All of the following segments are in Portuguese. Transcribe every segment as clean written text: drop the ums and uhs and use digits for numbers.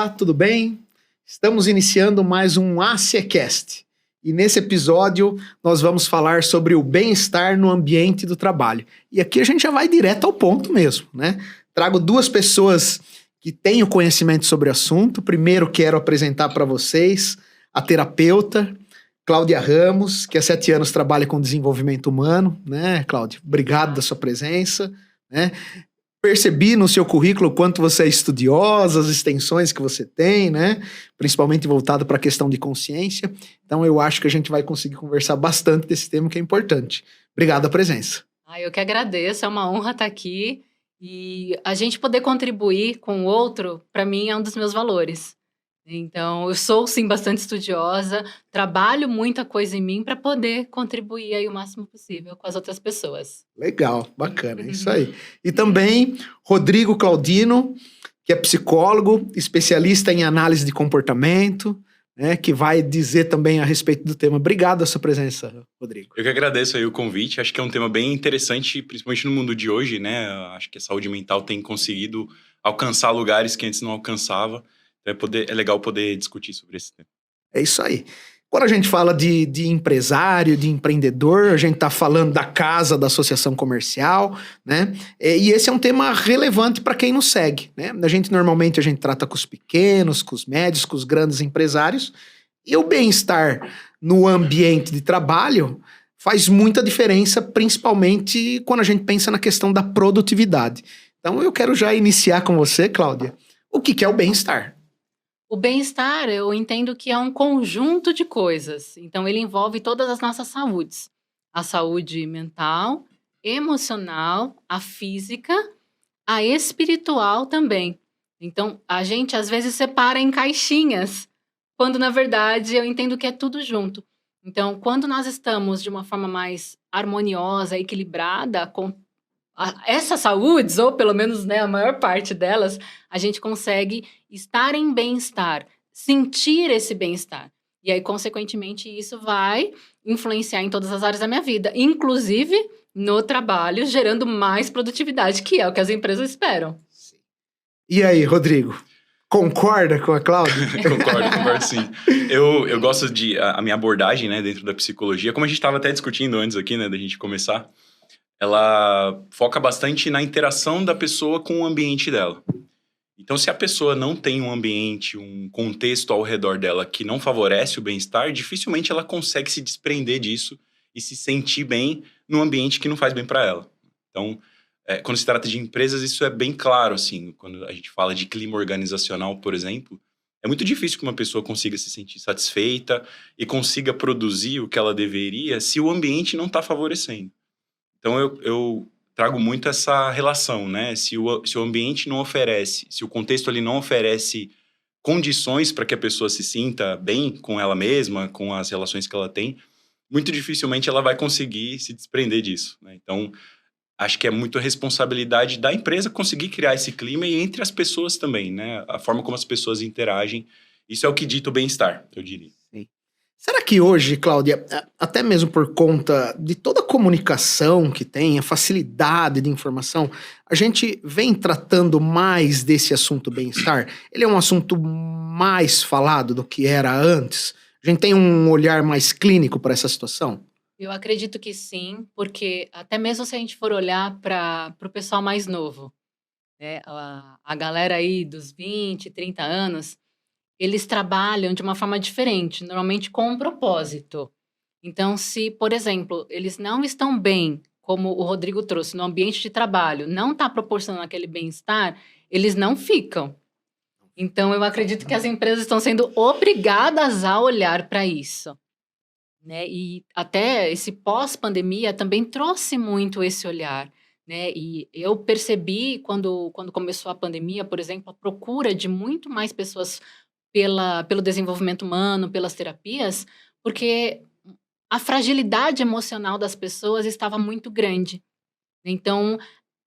Olá, tudo bem? Estamos iniciando mais um ACCast e nesse episódio nós vamos falar sobre o bem-estar no ambiente do trabalho. E aqui a gente já vai direto ao ponto mesmo, né? Trago duas pessoas que têm o conhecimento sobre o assunto. Primeiro quero apresentar para vocês a terapeuta Cláudia Ramos, que há 7 anos trabalha com desenvolvimento humano, né, Cláudia? Obrigado da sua presença, né? Percebi no seu currículo o quanto você é estudiosa, as extensões que você tem, né? Principalmente voltado para a questão de consciência. Então eu acho que a gente vai conseguir conversar bastante desse tema que é importante. Obrigado pela presença. Eu que agradeço, é uma honra estar aqui. E a gente poder contribuir com o outro, para mim, é um dos meus valores. Então, eu sou, sim, bastante estudiosa, trabalho muita coisa em mim para poder contribuir aí o máximo possível com as outras pessoas. Legal, bacana, é isso aí. E também Rodrigo Claudino, que é psicólogo, especialista em análise de comportamento, né, que vai dizer também a respeito do tema. Obrigado pela sua presença, Rodrigo. Eu que agradeço aí o convite, acho que é um tema bem interessante, principalmente no mundo de hoje, né? Acho que a saúde mental tem conseguido alcançar lugares que antes não alcançava. É legal poder discutir sobre esse tema. É isso aí. Quando a gente fala de empresário, de empreendedor, a gente está falando da casa, da associação comercial, né? E esse é um tema relevante para quem nos segue, né? Normalmente a gente trata com os pequenos, com os médios, com os grandes empresários. E o bem-estar no ambiente de trabalho faz muita diferença, principalmente quando a gente pensa na questão da produtividade. Então eu quero já iniciar com você, Cláudia. O que é o bem-estar? O bem-estar, eu entendo que é um conjunto de coisas. Então, ele envolve todas as nossas saúdes. A saúde mental, emocional, a física, a espiritual também. Então, a gente às vezes separa em caixinhas, quando na verdade eu entendo que é tudo junto. Então, quando nós estamos de uma forma mais harmoniosa, equilibrada, com essas saúdes, ou pelo menos, né, a maior parte delas, a gente consegue estar em bem-estar, sentir esse bem-estar. E aí, consequentemente, isso vai influenciar em todas as áreas da minha vida, inclusive no trabalho, gerando mais produtividade, que é o que as empresas esperam. E aí, Rodrigo? Concorda com a Cláudia? Concordo sim. Eu gosto a minha abordagem, né, dentro da psicologia, como a gente estava até discutindo antes aqui, né, da gente começar, ela foca bastante na interação da pessoa com o ambiente dela. Então, se a pessoa não tem um ambiente, um contexto ao redor dela que não favorece o bem-estar, dificilmente ela consegue se desprender disso e se sentir bem num ambiente que não faz bem para ela. Então, quando se trata de empresas, isso é bem claro, assim. Quando a gente fala de clima organizacional, por exemplo, é muito difícil que uma pessoa consiga se sentir satisfeita e consiga produzir o que ela deveria se o ambiente não está favorecendo. Então, eu trago muito essa relação, né? Se o ambiente não oferece, se o contexto ali não oferece condições para que a pessoa se sinta bem com ela mesma, com as relações que ela tem, muito dificilmente ela vai conseguir se desprender disso, né? Então, acho que é muito a responsabilidade da empresa conseguir criar esse clima e entre as pessoas também, né? A forma como as pessoas interagem, isso é o que dita o bem-estar, eu diria. Sim. Será que hoje, Cláudia, até mesmo por conta de toda a comunicação que tem, a facilidade de informação, a gente vem tratando mais desse assunto bem-estar? Ele é um assunto mais falado do que era antes? A gente tem um olhar mais clínico para essa situação? Eu acredito que sim, porque até mesmo se a gente for olhar para o pessoal mais novo, né, a galera aí dos 20, 30 anos, eles trabalham de uma forma diferente, normalmente com um propósito. Então, se, por exemplo, eles não estão bem, como o Rodrigo trouxe, no ambiente de trabalho, não está proporcionando aquele bem-estar, eles não ficam. Então, eu acredito que as empresas estão sendo obrigadas a olhar para isso, né? E até esse pós-pandemia também trouxe muito esse olhar, né? E eu percebi, quando começou a pandemia, por exemplo, a procura de muito mais pessoas pelo desenvolvimento humano, pelas terapias, porque a fragilidade emocional das pessoas estava muito grande. Então,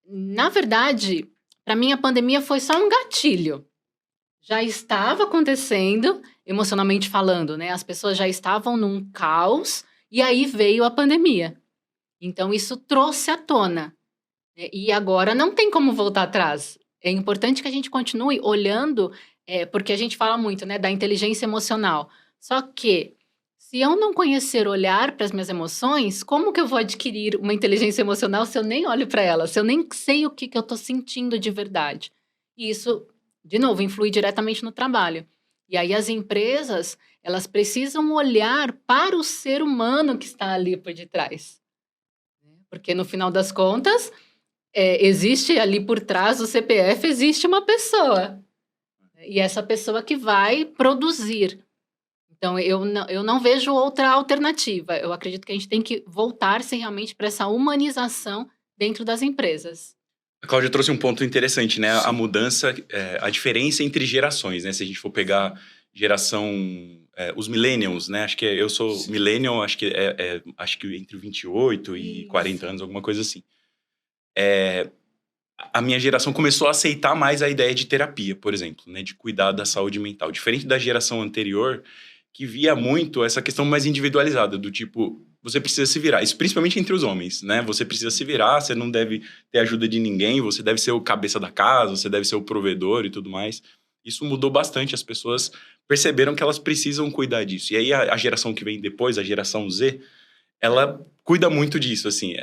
na verdade, para mim a pandemia foi só um gatilho. Já estava acontecendo, emocionalmente falando, né? As pessoas já estavam num caos e aí veio a pandemia. Então, isso trouxe à tona, né? E agora não tem como voltar atrás. É importante que a gente continue olhando Porque a gente fala muito, né, da inteligência emocional. Só que, se eu não conhecer olhar para as minhas emoções, como que eu vou adquirir uma inteligência emocional se eu nem olho para ela, se eu nem sei o que eu estou sentindo de verdade? E isso, de novo, influi diretamente no trabalho. E aí as empresas, elas precisam olhar para o ser humano que está ali por detrás. Porque no final das contas, existe ali por trás do CPF, existe uma pessoa. E essa pessoa que vai produzir. Então, eu não vejo outra alternativa. Eu acredito que a gente tem que voltar-se realmente para essa humanização dentro das empresas. A Cláudia trouxe um ponto interessante, né? Sim. A mudança, a diferença entre gerações, né? Se a gente for pegar geração... os millennials, né? Acho que eu sou Sim. millennial, acho que entre 28 e Isso. 40 anos, alguma coisa assim. A minha geração começou a aceitar mais a ideia de terapia, por exemplo, né? De cuidar da saúde mental. Diferente da geração anterior, que via muito essa questão mais individualizada, do tipo, você precisa se virar. Isso principalmente entre os homens, né? Você precisa se virar, você não deve ter ajuda de ninguém, você deve ser o cabeça da casa, você deve ser o provedor e tudo mais. Isso mudou bastante, as pessoas perceberam que elas precisam cuidar disso. E aí a geração que vem depois, a geração Z, ela cuida muito disso, assim.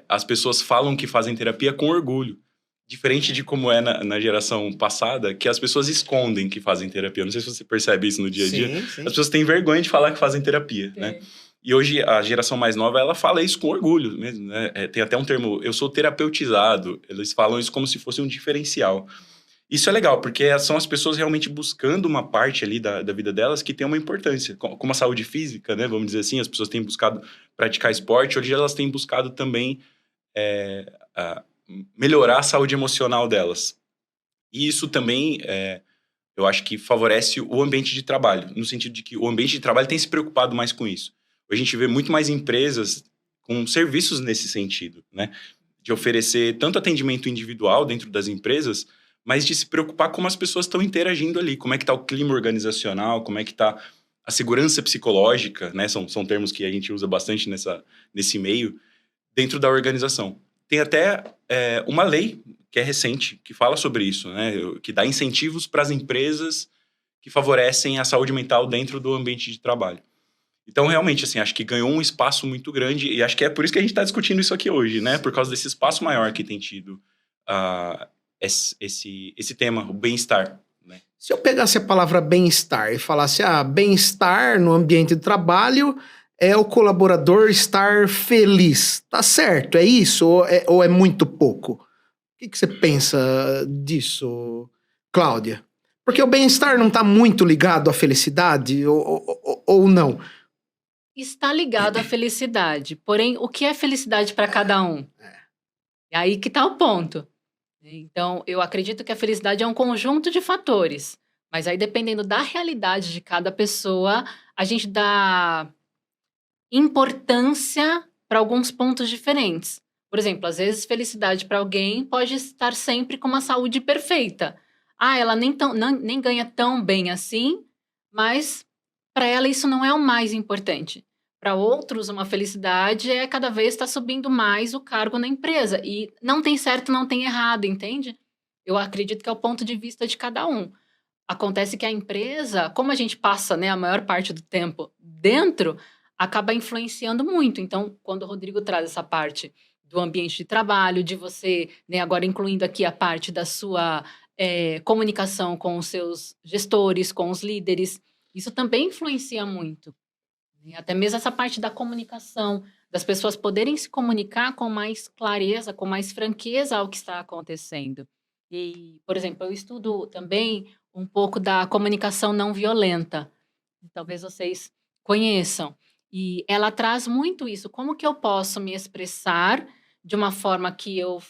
As pessoas falam que fazem terapia com orgulho. Diferente de como é na geração passada, que as pessoas escondem que fazem terapia. Não sei se você percebe isso no dia a dia. Sim. As pessoas têm vergonha de falar que fazem terapia, né? E hoje a geração mais nova, ela fala isso com orgulho mesmo, né? Tem até um termo, eu sou terapeutizado. Eles falam isso como se fosse um diferencial. Isso é legal, porque são as pessoas realmente buscando uma parte ali da vida delas que tem uma importância. Como a saúde física, né? Vamos dizer assim, as pessoas têm buscado praticar esporte. Hoje elas têm buscado também melhorar a saúde emocional delas. E isso também, eu acho que favorece o ambiente de trabalho, no sentido de que o ambiente de trabalho tem se preocupado mais com isso. Hoje a gente vê muito mais empresas com serviços nesse sentido, né? De oferecer tanto atendimento individual dentro das empresas, mas de se preocupar como as pessoas estão interagindo ali, como é que está o clima organizacional, como é que está a segurança psicológica, né? São termos que a gente usa bastante nesse meio, dentro da organização. Tem até uma lei que é recente, que fala sobre isso, né? Que dá incentivos para as empresas que favorecem a saúde mental dentro do ambiente de trabalho. Então, realmente, assim, acho que ganhou um espaço muito grande, e acho que é por isso que a gente está discutindo isso aqui hoje, né? Por causa desse espaço maior que tem tido esse tema, o bem-estar, né? Se eu pegasse a palavra bem-estar e falasse, bem-estar no ambiente de trabalho é o colaborador estar feliz. Tá certo, é isso ou é muito pouco? O que você pensa disso, Cláudia? Porque o bem-estar não está muito ligado à felicidade ou não? Está ligado à felicidade. Porém, o que é felicidade para cada um? É aí que está o ponto. Então, eu acredito que a felicidade é um conjunto de fatores. Mas aí, dependendo da realidade de cada pessoa, a gente dá importância para alguns pontos diferentes. Por exemplo, às vezes felicidade para alguém pode estar sempre com uma saúde perfeita. Ela nem ganha tão bem assim, mas para ela isso não é o mais importante. Para outros, uma felicidade é cada vez estar subindo mais o cargo na empresa. E não tem certo, não tem errado, entende? Eu acredito que é o ponto de vista de cada um. Acontece que a empresa, como a gente passa, né, a maior parte do tempo dentro, acaba influenciando muito. Então, quando o Rodrigo traz essa parte do ambiente de trabalho, de você, né, agora incluindo aqui a parte da sua comunicação com os seus gestores, com os líderes, isso também influencia muito. E até mesmo essa parte da comunicação, das pessoas poderem se comunicar com mais clareza, com mais franqueza ao que está acontecendo. E, por exemplo, eu estudo também um pouco da comunicação não violenta. Talvez vocês conheçam. E ela traz muito isso. Como que eu posso me expressar de uma forma que eu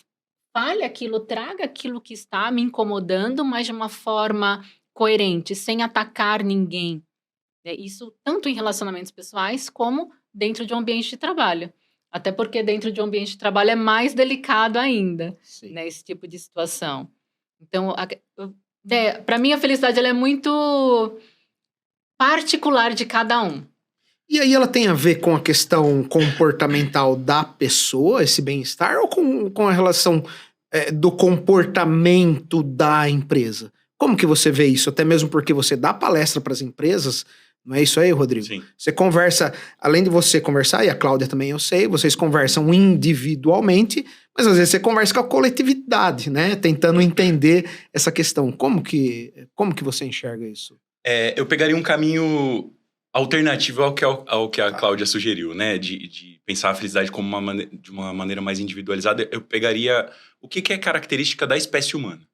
fale aquilo, traga aquilo que está me incomodando, mas de uma forma coerente, sem atacar ninguém. Isso tanto em relacionamentos pessoais como dentro de um ambiente de trabalho. Até porque dentro de um ambiente de trabalho é mais delicado ainda, né, esse tipo de situação. Então, para mim, a felicidade ela é muito particular de cada um. E aí ela tem a ver com a questão comportamental da pessoa, esse bem-estar, ou com a relação do comportamento da empresa? Como que você vê isso? Até mesmo porque você dá palestra para as empresas, não é isso aí, Rodrigo? Sim. Você conversa, além de você conversar, e a Cláudia também eu sei, vocês conversam individualmente, mas às vezes você conversa com a coletividade, né? Tentando entender essa questão. Como que você enxerga isso? Eu pegaria um caminho alternativo ao que a Cláudia sugeriu, né? De pensar a felicidade como de uma maneira mais individualizada. Eu pegaria o que é característica da espécie humana.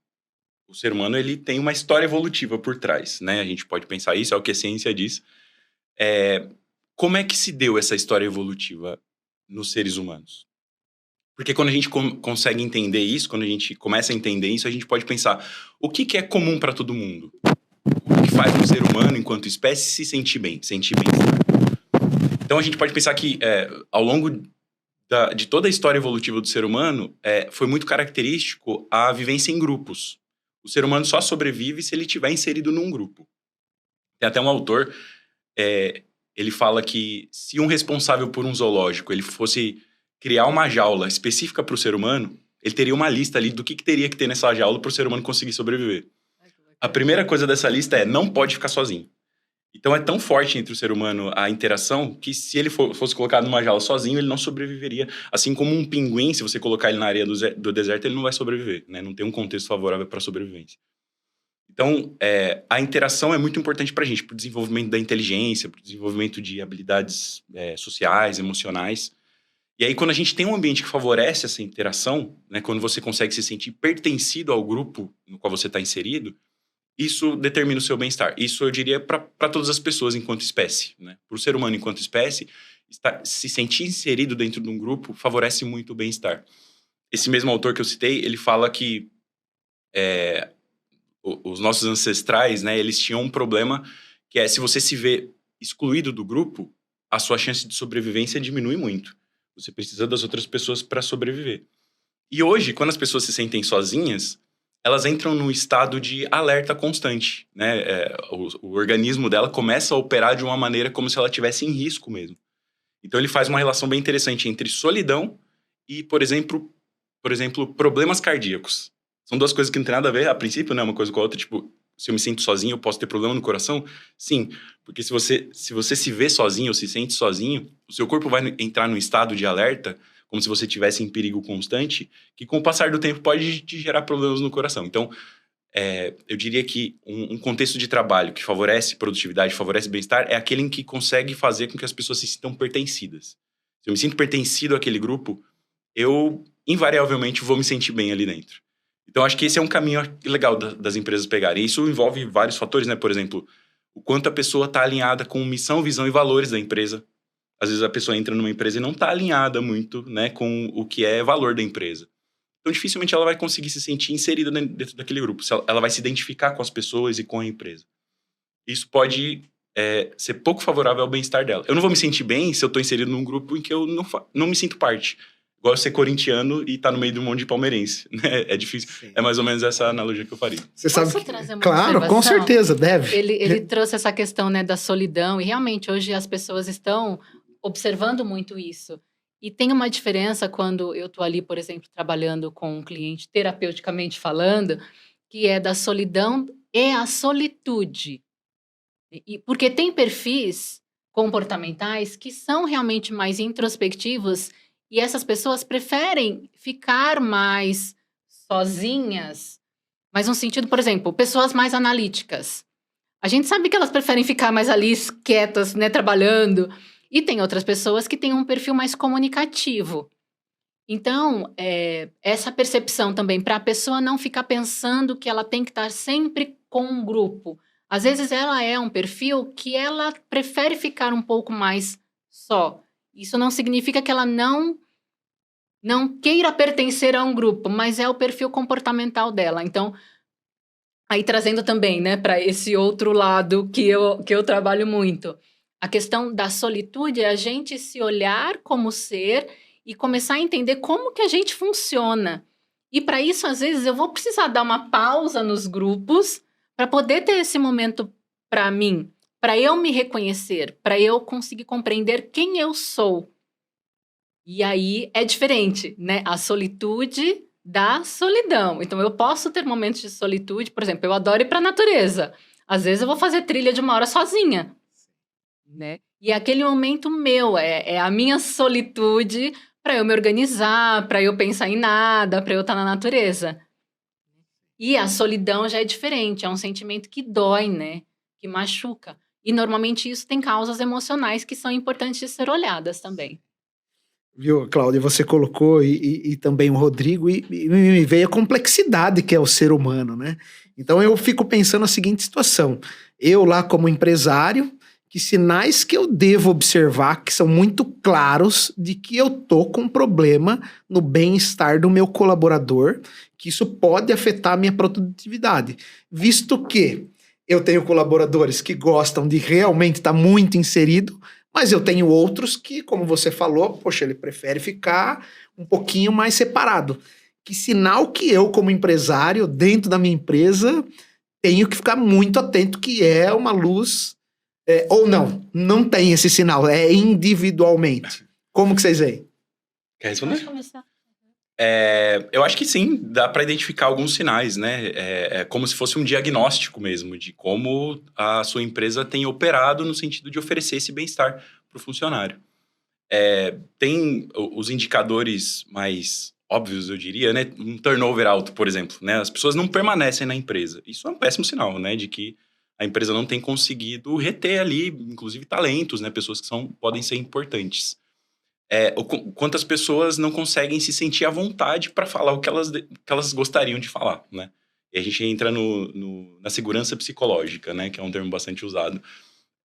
O ser humano, ele tem uma história evolutiva por trás, né? A gente pode pensar isso, é o que a ciência diz. Como é que se deu essa história evolutiva nos seres humanos? Porque quando a gente consegue entender isso, quando a gente começa a entender isso, a gente pode pensar o que é comum para todo mundo? O que faz um ser humano, enquanto espécie, se sentir bem, sentir bem-estar? Então a gente pode pensar que ao longo de toda a história evolutiva do ser humano, foi muito característico a vivência em grupos. O ser humano só sobrevive se ele estiver inserido num grupo. Tem até um autor, ele fala que se um responsável por um zoológico ele fosse criar uma jaula específica para o ser humano, ele teria uma lista ali do que teria que ter nessa jaula para o ser humano conseguir sobreviver. A primeira coisa dessa lista não pode ficar sozinho. Então é tão forte entre o ser humano a interação que se ele fosse colocado numa jaula sozinho, ele não sobreviveria. Assim como um pinguim, se você colocar ele na areia do deserto, ele não vai sobreviver, né? Não tem um contexto favorável para a sobrevivência. Então, a interação é muito importante para a gente, para o desenvolvimento da inteligência, para o desenvolvimento de habilidades sociais, emocionais. E aí, quando a gente tem um ambiente que favorece essa interação, né, quando você consegue se sentir pertencido ao grupo no qual você está inserido, isso determina o seu bem-estar. Isso eu diria para todas as pessoas enquanto espécie, né? Para o ser humano enquanto espécie, se sentir inserido dentro de um grupo favorece muito o bem-estar. Esse mesmo autor que eu citei, ele fala que os nossos ancestrais, né, eles tinham um problema que se você se vê excluído do grupo, a sua chance de sobrevivência diminui muito. Você precisa das outras pessoas para sobreviver. E hoje, quando as pessoas se sentem sozinhas, elas entram num estado de alerta constante, né? O organismo dela começa a operar de uma maneira como se ela estivesse em risco mesmo. Então ele faz uma relação bem interessante entre solidão e, por exemplo, problemas cardíacos. São duas coisas que não tem nada a ver, a princípio, né? Uma coisa com a outra, tipo, se eu me sinto sozinho, eu posso ter problema no coração? Sim, porque se você se vê sozinho ou se sente sozinho, o seu corpo vai entrar num estado de alerta, como se você estivesse em perigo constante, que com o passar do tempo pode te gerar problemas no coração. Então, eu diria que um contexto de trabalho que favorece produtividade, favorece bem-estar, é aquele em que consegue fazer com que as pessoas se sintam pertencidas. Se eu me sinto pertencido àquele grupo, eu invariavelmente vou me sentir bem ali dentro. Então, acho que esse é um caminho legal das empresas pegarem. Isso envolve vários fatores, né? Por exemplo, o quanto a pessoa está alinhada com missão, visão e valores da empresa. Às vezes a pessoa entra numa empresa e não está alinhada muito, né, com o que é valor da empresa. Então, dificilmente ela vai conseguir se sentir inserida dentro daquele grupo. Ela vai se identificar com as pessoas e com a empresa. Isso pode ser pouco favorável ao bem-estar dela. Eu não vou me sentir bem se eu estou inserido num grupo em que eu não me sinto parte. Igual ser corintiano e estar no meio de um monte de palmeirense. É difícil. Sim. É mais ou menos essa analogia que eu faria. Você sabe Posso trazer uma Claro, com observação? certeza, deve. Ele trouxe essa questão, né, da solidão, e realmente hoje as pessoas estão observando muito isso. E tem uma diferença quando eu estou ali, por exemplo, trabalhando com um cliente, terapeuticamente falando, que é da solidão e a solitude. Porque tem perfis comportamentais que são realmente mais introspectivos e essas pessoas preferem ficar mais sozinhas, mas no sentido, por exemplo, pessoas mais analíticas. A gente sabe que elas preferem ficar mais ali quietas, né, trabalhando. E tem outras pessoas que têm um perfil mais comunicativo. Então, essa percepção também, para a pessoa não ficar pensando que ela tem que estar sempre com um grupo. Às vezes ela é um perfil que ela prefere ficar um pouco mais só. Isso não significa que ela não queira pertencer a um grupo, mas é o perfil comportamental dela. Então, aí trazendo também, né, para esse outro lado que eu trabalho muito. A questão da solitude é a gente se olhar como ser e começar a entender como que a gente funciona. E para isso, às vezes, eu vou precisar dar uma pausa nos grupos para poder ter esse momento para mim, para eu me reconhecer, para eu conseguir compreender quem eu sou. E aí é diferente, né? A solitude da solidão. Então, eu posso ter momentos de solitude, por exemplo, eu adoro ir para a natureza. Às vezes eu vou fazer trilha de 1 hora sozinha, né? E é aquele momento meu, é a minha solitude para eu me organizar, para eu pensar em nada, para eu estar na natureza. E a solidão já é diferente, é um sentimento que dói, né? Que machuca. E normalmente isso tem causas emocionais que são importantes de ser olhadas também. Viu, Cláudia, você colocou e também o Rodrigo, e me veio a complexidade que é o ser humano, né? Então eu fico pensando na seguinte situação: eu lá como empresário, que sinais que eu devo observar que são muito claros de que eu tô com um problema no bem-estar do meu colaborador, que isso pode afetar a minha produtividade, visto que eu tenho colaboradores que gostam de realmente estar muito inserido, mas eu tenho outros que, como você falou, poxa, ele prefere ficar um pouquinho mais separado. Que sinal que eu, como empresário, dentro da minha empresa, tenho que ficar muito atento que é uma luz, ou não tem esse sinal, é individualmente. Como que vocês veem? Quer responder? Pode começar. Eu acho que sim, dá para identificar alguns sinais, né? É como se fosse um diagnóstico mesmo de como a sua empresa tem operado no sentido de oferecer esse bem-estar para o funcionário. Tem os indicadores mais óbvios, eu diria, né? Um turnover alto, por exemplo, né? As pessoas não permanecem na empresa. Isso é um péssimo sinal, né? De que a empresa não tem conseguido reter ali, inclusive, talentos, né? Pessoas que podem ser importantes. Quantas pessoas não conseguem se sentir à vontade para falar o que elas gostariam de falar, né? E a gente entra na segurança psicológica, né? Que é um termo bastante usado.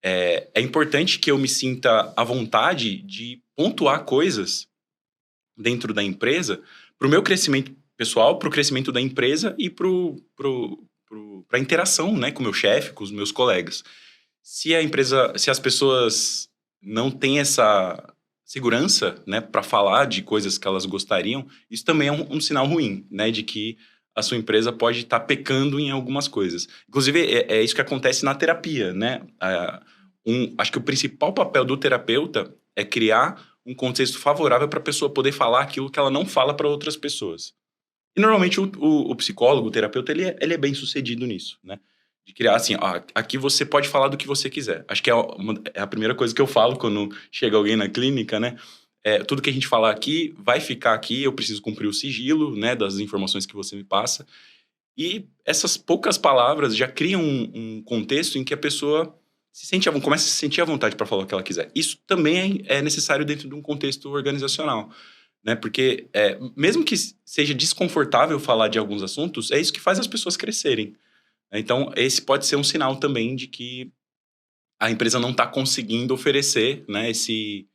É importante que eu me sinta à vontade de pontuar coisas dentro da empresa para o meu crescimento pessoal, para o crescimento da empresa e para a interação, né? Com o meu chefe, com os meus colegas. Se as pessoas não têm essa segurança, né, para falar de coisas que elas gostariam, isso também é um sinal ruim, né, de que a sua empresa pode estar pecando em algumas coisas. Inclusive, é isso que acontece na terapia, né? Acho que o principal papel do terapeuta é criar um contexto favorável para a pessoa poder falar aquilo que ela não fala para outras pessoas. E normalmente o psicólogo, o terapeuta, ele é bem sucedido nisso, né? De criar assim, aqui você pode falar do que você quiser. Acho que é a primeira coisa que eu falo quando chega alguém na clínica, né? Tudo que a gente falar aqui vai ficar aqui, eu preciso cumprir o sigilo, né, das informações que você me passa. E essas poucas palavras já criam um contexto em que a pessoa começa a se sentir à vontade para falar o que ela quiser. Isso também é necessário dentro de um contexto organizacional, né? Porque mesmo que seja desconfortável falar de alguns assuntos, é isso que faz as pessoas crescerem. Então, esse pode ser um sinal também de que a empresa não está conseguindo oferecer, né, esse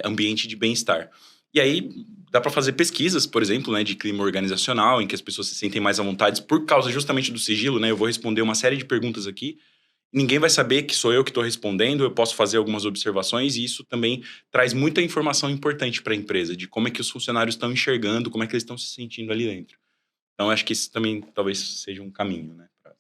ambiente de bem-estar. E aí, dá para fazer pesquisas, por exemplo, né, de clima organizacional, em que as pessoas se sentem mais à vontade por causa justamente do sigilo, né? Eu vou responder uma série de perguntas aqui, ninguém vai saber que sou eu que estou respondendo, eu posso fazer algumas observações, e isso também traz muita informação importante para a empresa, de como é que os funcionários estão enxergando, como é que eles estão se sentindo ali dentro. Então, acho que isso também talvez seja um caminho, né, para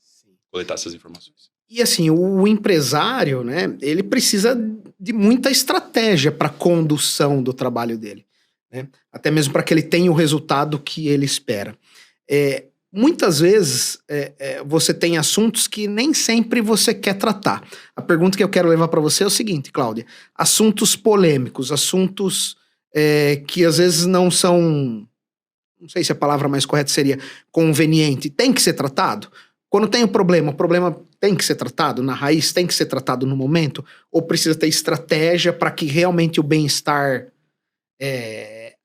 coletar essas informações. E assim, o empresário, né, ele precisa de muita estratégia para a condução do trabalho dele, né? Até mesmo para que ele tenha o resultado que ele espera. Muitas vezes você tem assuntos que nem sempre você quer tratar. A pergunta que eu quero levar para você é o seguinte, Cláudia: assuntos polêmicos, assuntos que às vezes não são, não sei se a palavra mais correta seria conveniente, tem que ser tratado? Quando tem o problema tem que ser tratado na raiz, tem que ser tratado no momento, ou precisa ter estratégia para que realmente o bem-estar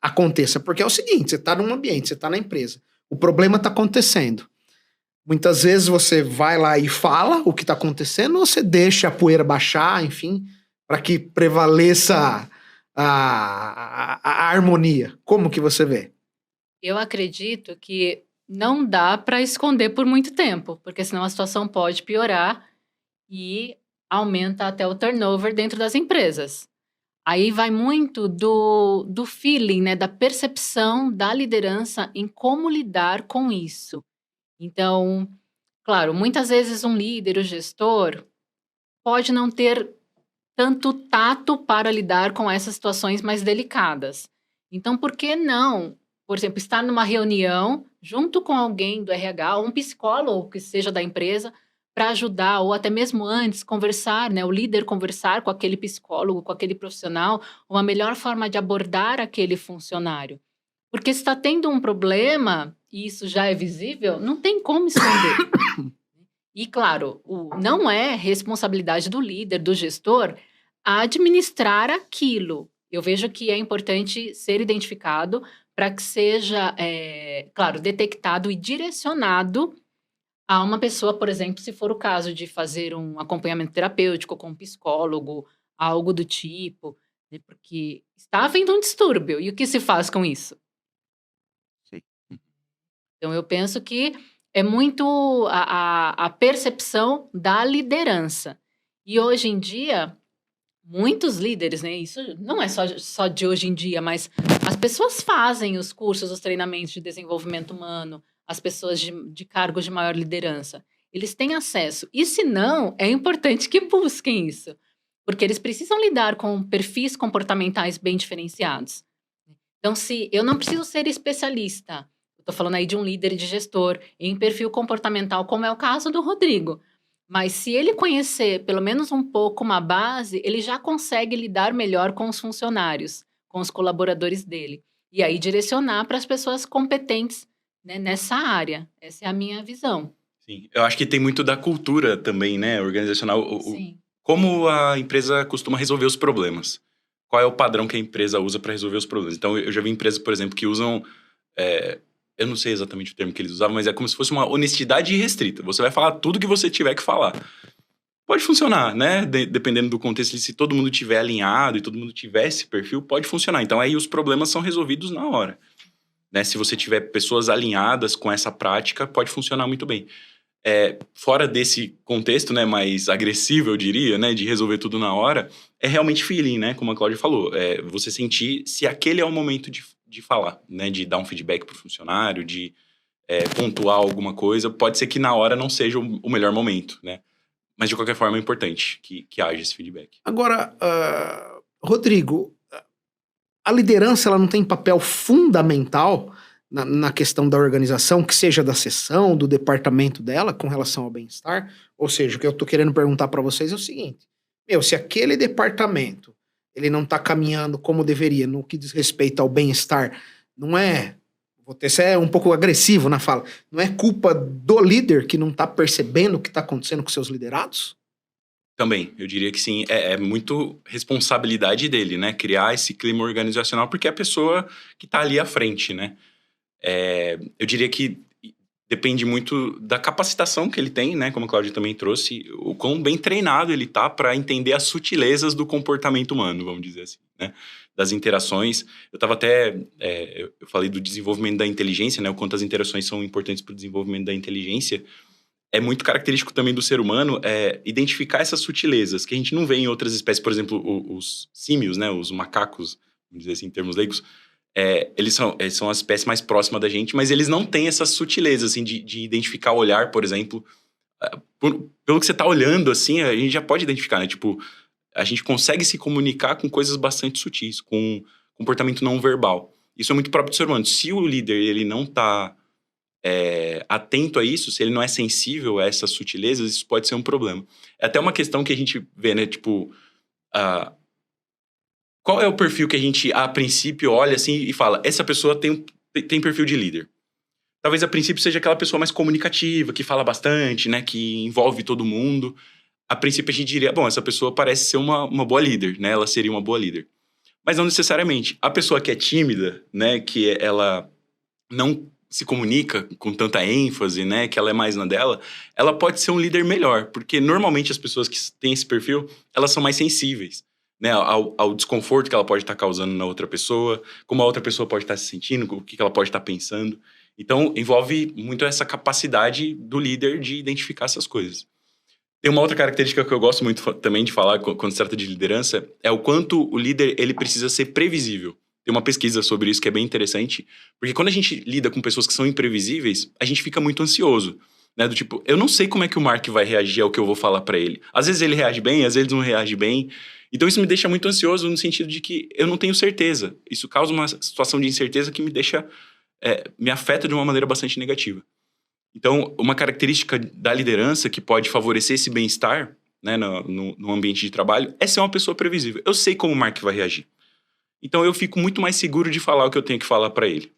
aconteça? Porque é o seguinte, você está num ambiente, você está na empresa, o problema está acontecendo. Muitas vezes você vai lá e fala o que está acontecendo, ou você deixa a poeira baixar, enfim, para que prevaleça a harmonia. Como que você vê? Eu acredito que não dá para esconder por muito tempo, porque senão a situação pode piorar e aumenta até o turnover dentro das empresas. Aí vai muito do feeling, né, da percepção da liderança em como lidar com isso. Então, claro, muitas vezes um líder, o gestor, pode não ter tanto tato para lidar com essas situações mais delicadas. Então, por que não por exemplo, estar numa reunião junto com alguém do RH, ou um psicólogo que seja da empresa, para ajudar, ou até mesmo antes, conversar, né? O líder conversar com aquele psicólogo, com aquele profissional, uma melhor forma de abordar aquele funcionário. Porque se está tendo um problema, e isso já é visível, não tem como esconder. E, claro, não é responsabilidade do líder, do gestor, administrar aquilo. Eu vejo que é importante ser identificado para que seja, claro, detectado e direcionado a uma pessoa, por exemplo, se for o caso de fazer um acompanhamento terapêutico com um psicólogo, algo do tipo, né, porque está havendo um distúrbio. E o que se faz com isso? Sim. Então, eu penso que é muito a percepção da liderança. E hoje em dia, muitos líderes, né? Isso não é só de hoje em dia, mas as pessoas fazem os cursos, os treinamentos de desenvolvimento humano, as pessoas de cargos de maior liderança. Eles têm acesso. E se não, é importante que busquem isso. Porque eles precisam lidar com perfis comportamentais bem diferenciados. Então, se eu não preciso ser especialista, estou falando aí de um líder e de gestor em perfil comportamental, como é o caso do Rodrigo. Mas se ele conhecer pelo menos um pouco uma base, ele já consegue lidar melhor com os funcionários, com os colaboradores dele. E aí direcionar para as pessoas competentes, né, nessa área. Essa é a minha visão. Sim, eu acho que tem muito da cultura também, né, organizacional. Sim. Como a empresa costuma resolver os problemas. Qual é o padrão que a empresa usa para resolver os problemas. Então, eu já vi empresas, por exemplo, que usam... eu não sei exatamente o termo que eles usavam, mas é como se fosse uma honestidade irrestrita. Você vai falar tudo que você tiver que falar. Pode funcionar, né? Dependendo do contexto, se todo mundo tiver alinhado e todo mundo tiver esse perfil, pode funcionar. Então, aí os problemas são resolvidos na hora. Né? Se você tiver pessoas alinhadas com essa prática, pode funcionar muito bem. Fora desse contexto, né, mais agressivo, eu diria, né, de resolver tudo na hora, é realmente feeling, né, como a Cláudia falou. Você sentir se aquele é o momento de falar, né, de dar um feedback pro funcionário, de pontuar alguma coisa. Pode ser que na hora não seja o melhor momento, né? Mas, de qualquer forma, é importante que haja esse feedback. Agora, Rodrigo, a liderança ela não tem papel fundamental na questão da organização, que seja da seção, do departamento dela, com relação ao bem-estar? Ou seja, o que eu tô querendo perguntar para vocês é o seguinte: se aquele departamento ele não tá caminhando como deveria no que diz respeito ao bem-estar, não é... Vou ter ser um pouco agressivo na fala. Não é culpa do líder que não tá percebendo o que tá acontecendo com seus liderados? Também, eu diria que sim. É muito responsabilidade dele, né? Criar esse clima organizacional, porque é a pessoa que tá ali à frente, né? Eu diria que depende muito da capacitação que ele tem, né? Como a Cláudia também trouxe, o quão bem treinado ele tá para entender as sutilezas do comportamento humano, vamos dizer assim, né? Das interações. Eu estava até... eu falei do desenvolvimento da inteligência, né? O quanto as interações são importantes para o desenvolvimento da inteligência. É muito característico também do ser humano identificar essas sutilezas que a gente não vê em outras espécies. Por exemplo, os símios, né? Os macacos, vamos dizer assim, em termos leigos, eles são as espécies mais próximas da gente, mas eles não têm essas sutilezas, assim, de identificar o olhar, por exemplo. Pelo que você está olhando, assim, a gente já pode identificar, né? Tipo, a gente consegue se comunicar com coisas bastante sutis, com comportamento não verbal. Isso é muito próprio do ser humano. Se o líder ele não está atento a isso, se ele não é sensível a essas sutilezas, isso pode ser um problema. É até uma questão que a gente vê, né? Tipo, qual é o perfil que a gente, a princípio, olha assim e fala, essa pessoa tem perfil de líder? Talvez a princípio seja aquela pessoa mais comunicativa, que fala bastante, né? Que envolve todo mundo. A princípio a gente diria, bom, essa pessoa parece ser uma boa líder, né? Ela seria uma boa líder. Mas não necessariamente. A pessoa que é tímida, né? Que ela não se comunica com tanta ênfase, né? Que ela é mais na dela, ela pode ser um líder melhor. Porque normalmente as pessoas que têm esse perfil, elas são mais sensíveis, né? Ao desconforto que ela pode estar causando na outra pessoa, como a outra pessoa pode estar se sentindo, o que ela pode estar pensando. Então, envolve muito essa capacidade do líder de identificar essas coisas. Tem uma outra característica que eu gosto muito também de falar quando se trata de liderança, é o quanto o líder ele precisa ser previsível. Tem uma pesquisa sobre isso que é bem interessante, porque quando a gente lida com pessoas que são imprevisíveis, a gente fica muito ansioso, né? Do tipo, eu não sei como é que o Mark vai reagir ao que eu vou falar pra ele. Às vezes ele reage bem, às vezes não reage bem. Então isso me deixa muito ansioso no sentido de que eu não tenho certeza. Isso causa uma situação de incerteza que me deixa me afeta de uma maneira bastante negativa. Então, uma característica da liderança que pode favorecer esse bem-estar, né, no ambiente de trabalho, é ser uma pessoa previsível. Eu sei como o Mark vai reagir. Então, eu fico muito mais seguro de falar o que eu tenho que falar para ele.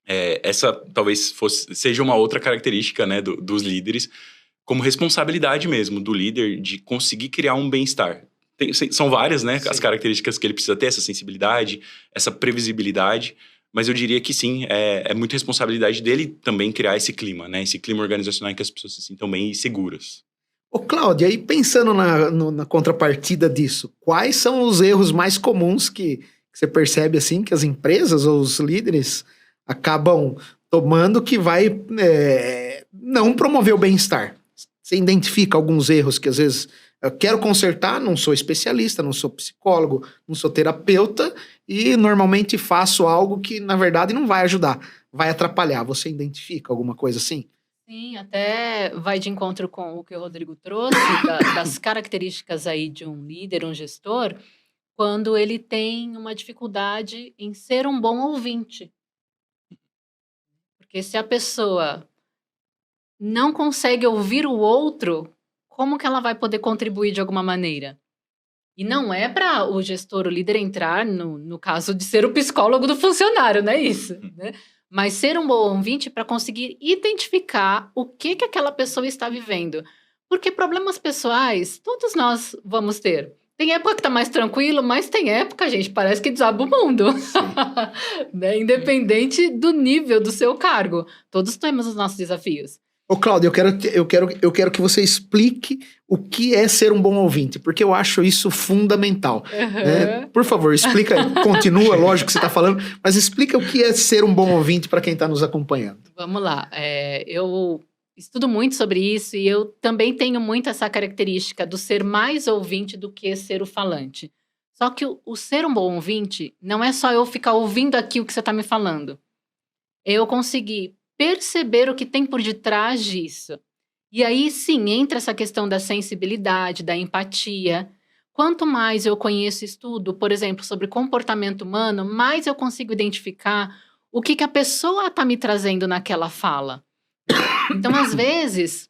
Essa talvez seja uma outra característica, né, dos líderes, como responsabilidade mesmo do líder de conseguir criar um bem-estar. São várias, né, as características que ele precisa ter, essa sensibilidade, essa previsibilidade, mas eu diria que sim, é muito responsabilidade dele também criar esse clima, né, esse clima organizacional em que as pessoas se sintam bem e seguras. Ô, Cláudia, aí pensando na contrapartida disso, quais são os erros mais comuns que você percebe assim, que as empresas ou os líderes acabam tomando que vai não promover o bem-estar? Você identifica alguns erros que às vezes eu quero consertar, não sou especialista, não sou psicólogo, não sou terapeuta e normalmente faço algo que na verdade não vai ajudar, vai atrapalhar. Você identifica alguma coisa assim? Sim, até vai de encontro com o que o Rodrigo trouxe, das características aí de um líder, um gestor, quando ele tem uma dificuldade em ser um bom ouvinte. Porque se a pessoa não consegue ouvir o outro, como que ela vai poder contribuir de alguma maneira? E não é para o gestor, o líder entrar no caso de ser o psicólogo do funcionário, não é isso, né? Mas ser um bom ouvinte para conseguir identificar o que aquela pessoa está vivendo. Porque problemas pessoais, todos nós vamos ter. Tem época que tá mais tranquilo, mas tem época, gente, parece que desaba o mundo. Né? Independente do nível do seu cargo. Todos temos os nossos desafios. Ô, Cláudio, eu quero que você explique o que é ser um bom ouvinte, porque eu acho isso fundamental. Né? Por favor, explica aí. Continua, lógico que você está falando, mas explica o que é ser um bom ouvinte para quem está nos acompanhando. Vamos lá. Eu estudo muito sobre isso e eu também tenho muito essa característica do ser mais ouvinte do que ser o falante. Só que o ser um bom ouvinte não é só eu ficar ouvindo aqui o que você está me falando. Eu conseguir perceber o que tem por detrás disso. E aí, sim, entra essa questão da sensibilidade, da empatia. Quanto mais eu conheço e estudo, por exemplo, sobre comportamento humano, mais eu consigo identificar o que a pessoa está me trazendo naquela fala. Então, às vezes,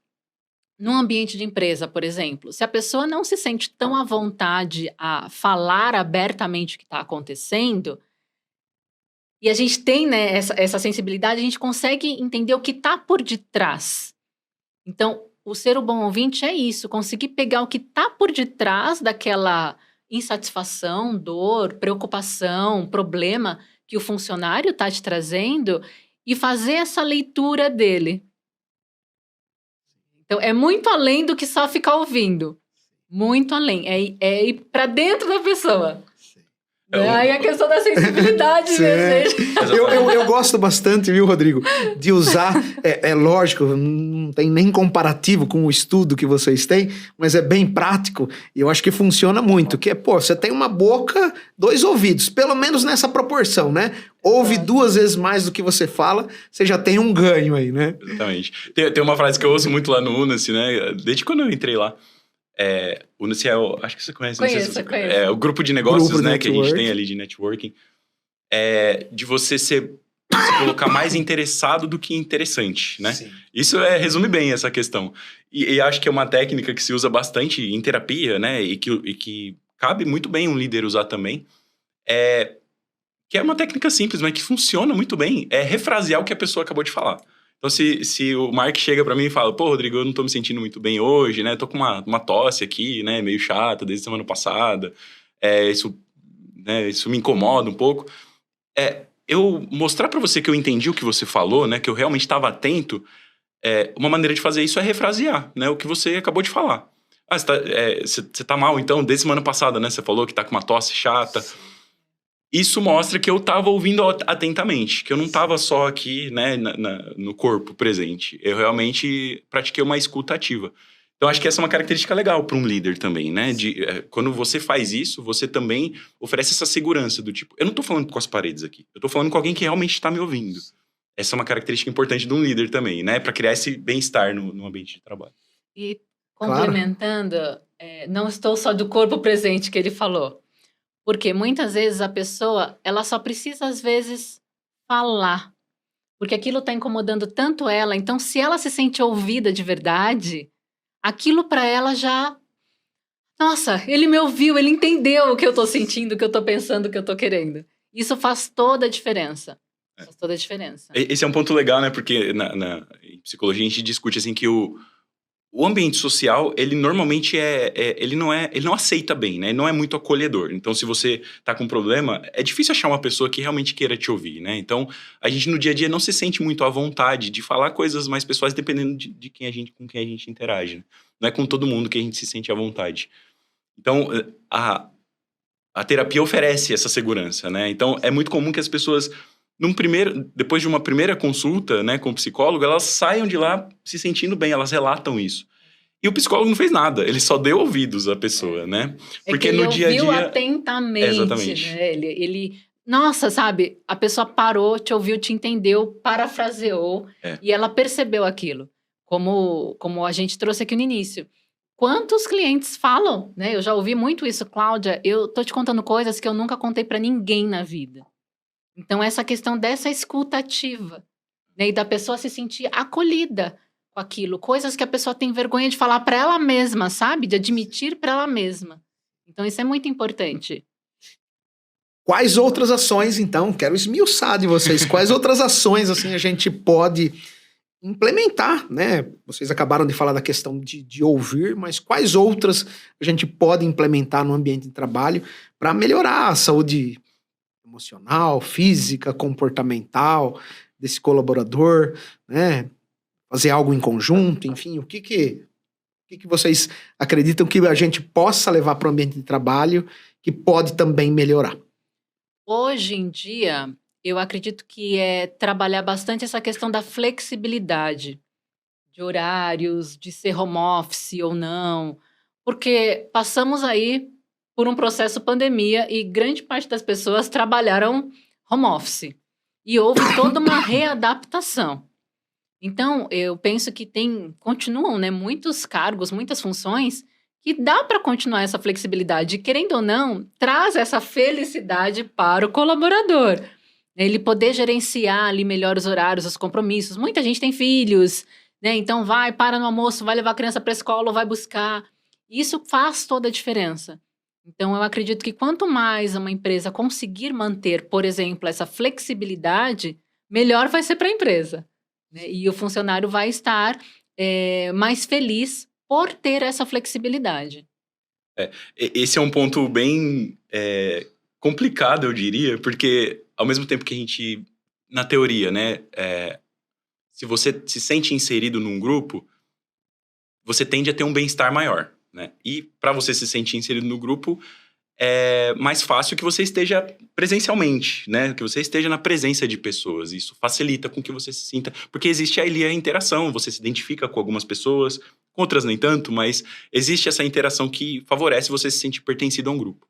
num ambiente de empresa, por exemplo, se a pessoa não se sente tão à vontade a falar abertamente o que está acontecendo, e a gente tem, né, essa sensibilidade, a gente consegue entender o que está por detrás. Então, o ser o bom ouvinte é isso, conseguir pegar o que está por detrás daquela insatisfação, dor, preocupação, problema que o funcionário está te trazendo e fazer essa leitura dele. Então, é muito além do que só ficar ouvindo. Muito além. É ir para dentro da pessoa. Aí a questão da sensibilidade, né, gente? Eu gosto bastante, viu, Rodrigo, de usar, lógico, não tem nem comparativo com o estudo que vocês têm, mas é bem prático e eu acho que funciona muito, que você tem uma boca, 2 ouvidos, pelo menos nessa proporção, né? Ouve 2 vezes mais do que você fala, você já tem um ganho aí, né? Exatamente. Tem uma frase que eu ouço muito lá no Unace, né? Desde quando eu entrei lá. O Unace acho que você conhece. Conheço. O grupo de negócios, né, que a gente tem ali de networking. De você se colocar mais interessado do que interessante, né? Sim. Isso resume bem essa questão. E acho que é uma técnica que se usa bastante em terapia, né? E que cabe muito bem um líder usar também. Que é uma técnica simples, mas que funciona muito bem. É refrasear o que a pessoa acabou de falar. Então, se o Mark chega pra mim e fala, pô, Rodrigo, eu não tô me sentindo muito bem hoje, né? Tô com uma tosse aqui, né? Meio chata desde semana passada. Isso me incomoda um pouco. Eu mostrar pra você que eu entendi o que você falou, né? Que eu realmente estava atento. Uma maneira de fazer isso é refrasear, né? O que você acabou de falar. Você tá mal, então? Desde semana passada, né? Você falou que tá com uma tosse chata. Isso mostra que eu estava ouvindo atentamente, que eu não estava só aqui, né, no corpo presente. Eu realmente pratiquei uma escuta ativa. Então, acho que essa é uma característica legal para um líder também, né? Quando você faz isso, você também oferece essa segurança do tipo, eu não estou falando com as paredes aqui, eu estou falando com alguém que realmente está me ouvindo. Essa é uma característica importante de um líder também, né? Para criar esse bem-estar no ambiente de trabalho. E complementando, não estou só do corpo presente que ele falou. Porque muitas vezes a pessoa, ela só precisa, às vezes, falar. porque aquilo está incomodando tanto ela. Então, se ela se sente ouvida de verdade, aquilo para ela já... Nossa, ele me ouviu, ele entendeu o que eu estou sentindo, o que eu estou pensando, o que eu estou querendo. Isso faz toda a diferença. Faz toda a diferença. Esse é um ponto legal, né? Porque em psicologia a gente discute assim que o ambiente social, ele normalmente ele não aceita bem, né? Ele não é muito acolhedor. Então, se você tá com um problema, é difícil achar uma pessoa que realmente queira te ouvir, né? Então, a gente no dia a dia não se sente muito à vontade de falar coisas mais pessoais dependendo de com quem a gente interage, né? Não é com todo mundo que a gente se sente à vontade. Então, a terapia oferece essa segurança, né? Então, é muito comum que as pessoas, depois de uma primeira consulta, né, com o psicólogo, elas saiam de lá se sentindo bem, elas relatam isso. E o psicólogo não fez nada, ele só deu ouvidos à pessoa, né? Porque ele ouviu atentamente, Exatamente. né? Nossa, sabe? A pessoa parou, te ouviu, te entendeu, parafraseou e ela percebeu aquilo. Como a gente trouxe aqui no início. Quantos clientes falam, né? Eu já ouvi muito isso, Cláudia, eu tô te contando coisas que eu nunca contei para ninguém na vida. Então, essa questão dessa escuta ativa, né? E da pessoa se sentir acolhida com aquilo. Coisas que a pessoa tem vergonha de falar para ela mesma, sabe? De admitir para ela mesma. Então, isso é muito importante. Quais outras ações, então, quero esmiuçar de vocês, quais outras ações, assim, a gente pode implementar, né? Vocês acabaram de falar da questão de ouvir, mas quais outras a gente pode implementar no ambiente de trabalho para melhorar a saúde emocional, física, comportamental desse colaborador, né? Fazer algo em conjunto, enfim, o que vocês acreditam que a gente possa levar para o ambiente de trabalho que pode também melhorar? Hoje em dia, eu acredito que é trabalhar bastante essa questão da flexibilidade de horários, de ser home office ou não, porque passamos aí por um processo pandemia e grande parte das pessoas trabalharam home office e houve toda uma readaptação. Então, eu penso que continuam, né, muitos cargos, muitas funções que dá para continuar essa flexibilidade. E, querendo ou não, traz essa felicidade para o colaborador. Ele poder gerenciar ali melhor os horários, os compromissos. Muita gente tem filhos, né? Então para no almoço, vai levar a criança para a escola ou vai buscar. Isso faz toda a diferença. Então, eu acredito que quanto mais uma empresa conseguir manter, por exemplo, essa flexibilidade, melhor vai ser para a empresa, né? E o funcionário vai estar mais feliz por ter essa flexibilidade. Esse é um ponto bem complicado, eu diria, porque ao mesmo tempo que a gente, na teoria, né, se você se sente inserido num grupo, você tende a ter um bem-estar maior, né? E para você se sentir inserido no grupo, é mais fácil que você esteja presencialmente, né? Que você esteja na presença de pessoas. Isso facilita com que você se sinta... Porque existe ali a interação, você se identifica com algumas pessoas, com outras nem tanto, mas existe essa interação que favorece você se sentir pertencido a um grupo.